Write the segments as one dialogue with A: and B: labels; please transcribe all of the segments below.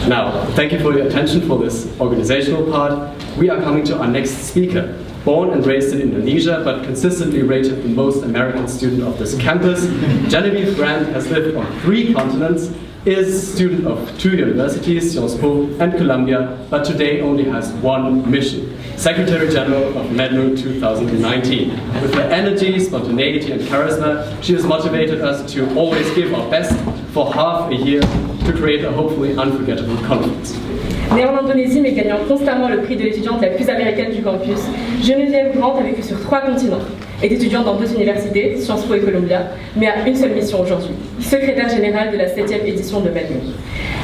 A: Now, thank you for your attention for this organizational part. We are coming to our next speaker. Born and raised in Indonesia, but consistently rated the most American student of this campus, Genevieve Grant has lived on 3 continents, is a student of 2 universities, Sciences Po and Columbia, but today only has one mission: Secretary General of MEDMUN 2019. With her energy, spontaneity and charisma, she has motivated us to always give our best for half a year to create a hopefully unforgettable conference.
B: Née en Indonésie mais gagnant constamment le prix de l'étudiante la plus américaine du campus, Genevieve Grant a vécu sur 3 continents, est étudiante dans 2 universités, Sciences Po et Columbia, mais a une seule mission aujourd'hui, secrétaire générale de la 7e édition de MEDMUN.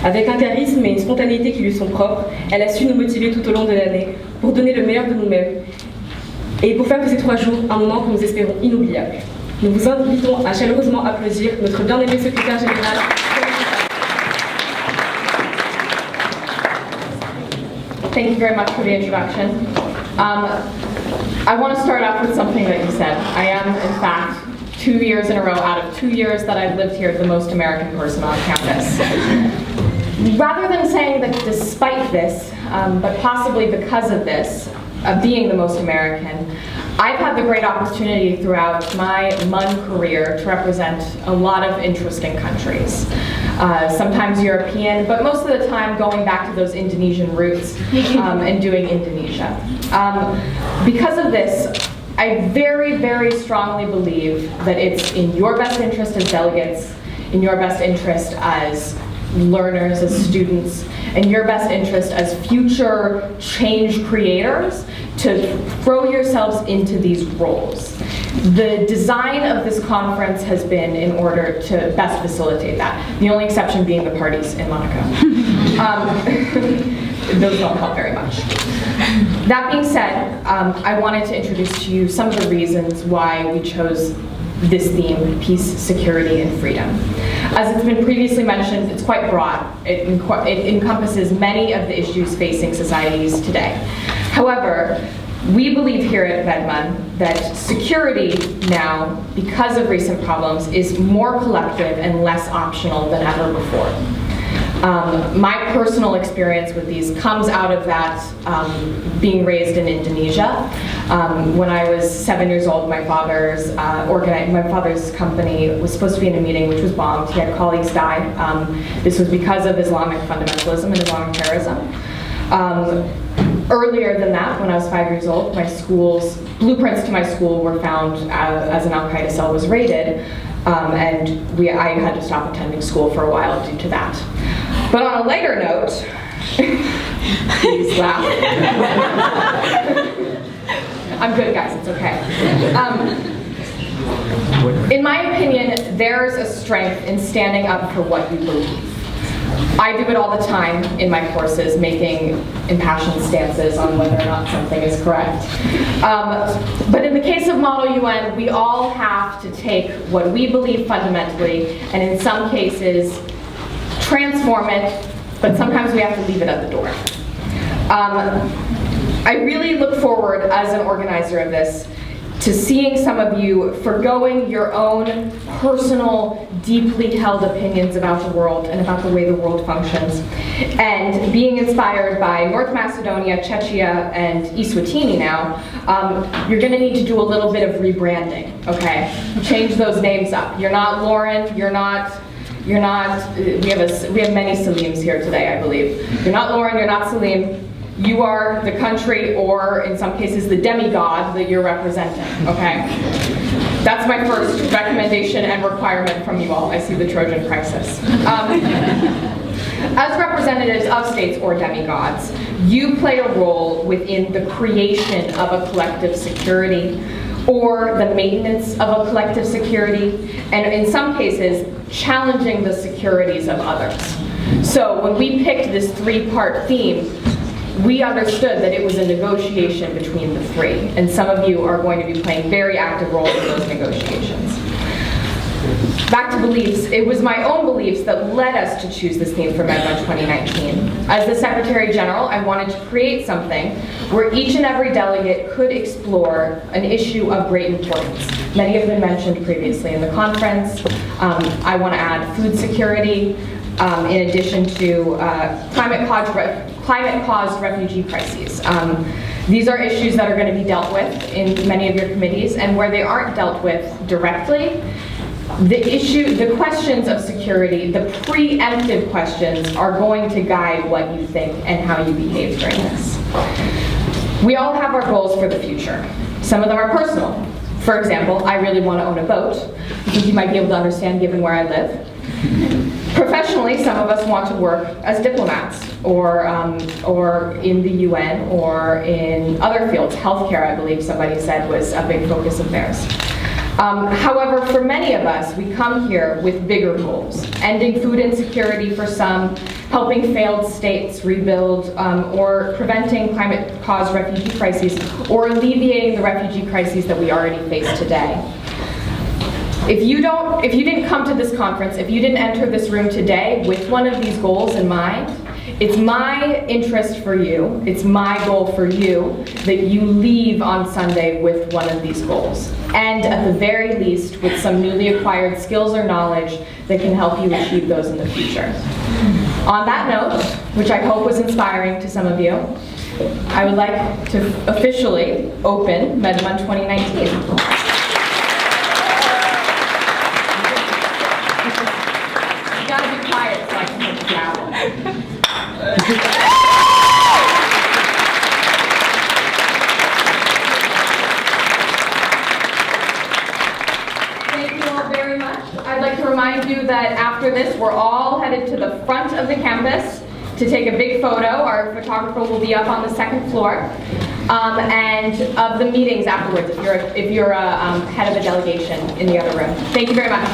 B: Avec un charisme et une spontanéité qui lui sont propres, elle a su nous motiver tout au long de l'année pour donner le meilleur de nous-mêmes et pour faire de ces 3 jours un moment que nous espérons inoubliable. Nous vous invitons à chaleureusement applaudir notre bien-aimé secrétaire général.
C: Thank you very much for the introduction. I want to start off with something that you said. I am, in fact, 2 years in a row out of 2 years that I've lived here, the most American person on campus. Rather than saying that despite this, but possibly because of this, of being the most American, I've had the great opportunity throughout my MUN career to represent a lot of interesting countries. Sometimes European, but most of the time going back to those Indonesian roots and doing Indonesia. Because of this, I very, very strongly believe that it's in your best interest as delegates, in your best interest as learners, as students, in your best interest as future change creators to throw yourselves into these roles. The design of this conference has been in order to best facilitate that, the only exception being the parties in Monaco. Those don't help very much. That being said, I wanted to introduce to you some of the reasons why we chose this theme, peace, security, and freedom. As it's been previously mentioned, it's quite broad. It encompasses many of the issues facing societies today. However, we believe here at MEDMUN that security now, because of recent problems, is more collective and less optional than ever before. My personal experience with these comes out of that being raised in Indonesia. When I was 7 years old, my father's company was supposed to be in a meeting which was bombed. He had colleagues die. This was because of Islamic fundamentalism and Islamic terrorism. Earlier than that, when I was 5 years old, my school's blueprints to my school were found as an Al-Qaeda cell was raided, and I had to stop attending school for a while due to that. But on a lighter note, please laugh. I'm good, guys, it's okay. In my opinion, there's a strength in standing up for what you believe. I do it all the time in my courses, making impassioned stances on whether or not something is correct. But in the case of Model UN, we all have to take what we believe fundamentally, and in some cases, transform it, but sometimes we have to leave it at the door. I really look forward, as an organizer of this, to seeing some of you forgoing your own personal, deeply held opinions about the world and about the way the world functions, and being inspired by North Macedonia, Czechia, and Eswatini now. You're going to need to do a little bit of rebranding, okay? Change those names up. You're not Lauren, we have many Salims here today, I believe. You're not Lauren, you're not Salim. You are the country, or in some cases, the demigod that you're representing, okay? That's my first recommendation and requirement from you all. I see the Trojan crisis. As representatives of states or demigods, you play a role within the creation of a collective security or the maintenance of a collective security, and in some cases, challenging the securities of others. So when we picked this 3-part theme, we understood that it was a negotiation between the 3, and some of you are going to be playing very active roles in those negotiations. Back to beliefs, it was my own beliefs that led us to choose this theme for MEDMUN 2019. As the Secretary General, I wanted to create something where each and every delegate could explore an issue of great importance. Many have been mentioned previously in the conference. I want to add food security, in addition to climate-caused refugee crises. These are issues that are going to be dealt with in many of your committees, and where they aren't dealt with directly, the questions of security, the preemptive questions, are going to guide what you think and how you behave during this. We all have our goals for the future. Some of them are personal. For example, I really want to own a boat. I think you might be able to understand given where I live. Professionally, some of us want to work as diplomats or in the UN or in other fields. Healthcare, I believe somebody said, was a big focus of theirs. However, for many of us, we come here with bigger goals. Ending food insecurity for some, helping failed states rebuild, or preventing climate-caused refugee crises, or alleviating the refugee crises that we already face today. If you didn't come to this conference, if you didn't enter this room today with one of these goals in mind, it's my interest for you, it's my goal for you, that you leave on Sunday with one of these goals. And at the very least, with some newly acquired skills or knowledge that can help you achieve those in the future. On that note, which I hope was inspiring to some of you, I would like to officially open MEDMUN 2019. Thank you all very much. I'd like to remind you that after this, we're all headed to the front of the campus to take a big photo. Our photographer will be up on the second floor. And of the meetings afterwards, if you're a head of a delegation in the other room. Thank you very much.